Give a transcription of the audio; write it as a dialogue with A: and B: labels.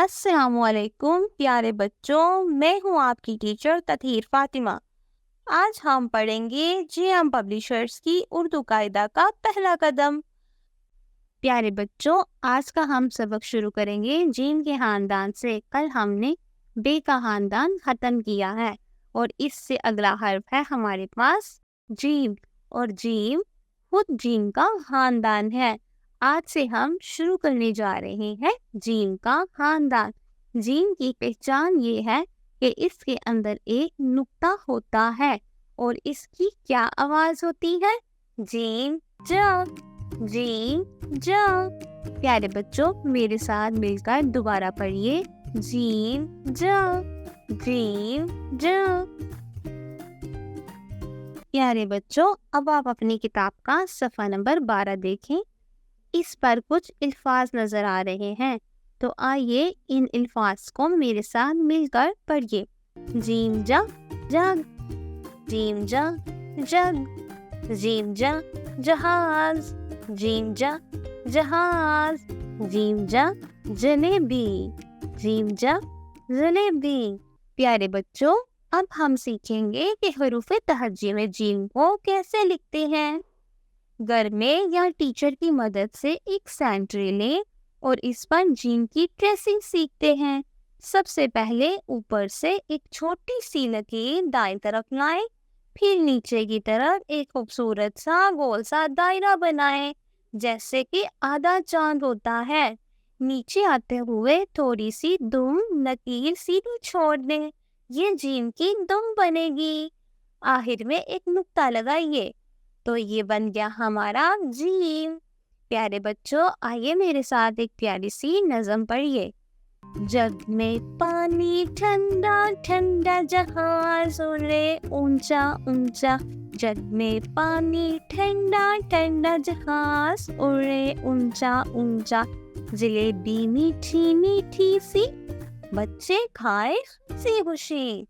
A: السلام علیکم پیارے بچوں، میں ہوں آپ کی ٹیچر تطہیر فاطمہ۔ آج ہم پڑھیں گے جے ایم پبلیشرز کی اردو قاعدہ کا پہلا قدم۔ پیارے بچوں، آج کا ہم سبق شروع کریں گے جیم کے خاندان سے۔ کل ہم نے بے کا خاندان ختم کیا ہے اور اس سے اگلا حرف ہے ہمارے پاس جیم، اور جیم خود جیم کا خاندان ہے۔ آج سے ہم شروع کرنے جا رہے ہیں جیم کا خاندان۔ جیم کی پہچان یہ ہے کہ اس کے اندر ایک نقطہ ہوتا ہے اور اس کی کیا آواز ہوتی ہے؟ جیم جا، جیم جا۔ پیارے بچوں، میرے ساتھ مل کر دوبارہ پڑھیے، جیم جا، جیم جا۔ پیارے بچوں، اب آپ اپنی کتاب کا صفحہ نمبر 12 دیکھیں۔ اس پر کچھ الفاظ نظر آ رہے ہیں، تو آئیے ان الفاظ کو میرے ساتھ مل کر پڑھیے۔ جیم جا جگ، جیم جا جگ، جیم جا جہاز، جیم جا جہاز، جیم جا جلیبی، جیم جا جلیبی۔ پیارے بچوں، اب ہم سیکھیں گے کہ حروف تہجی میں جیم کو کیسے لکھتے ہیں۔ گھر میں یا ٹیچر کی مدد سے ایک سینٹری لیں اور اس پر جیم کی ٹریسنگ سیکھتے ہیں۔ سب سے پہلے اوپر سے ایک چھوٹی سی لکیر دائیں طرف لائیں، پھر نیچے کی طرف ایک خوبصورت سا گول سا دائرہ بنائیں، جیسے کہ آدھا چاند ہوتا ہے۔ نیچے آتے ہوئے تھوڑی سی دم لکیر سیدھی چھوڑ دیں، یہ جیم کی دم بنے گی۔ آخر میں ایک نقطہ لگائیے، تو یہ بن گیا ہمارا جیم۔ پیارے بچوں، آئیے میرے ساتھ ایک پیاری سی نظم پڑھیے۔ جگ میں پانی ٹھنڈا ٹھنڈا، جہاز اڑے اونچا اونچا، جگ میں پانی ٹھنڈا ٹھنڈا، جہاز اڑے اونچا اونچا، جلیبی میٹھی میٹھی سی، بچے کھائے خوشی خوشی۔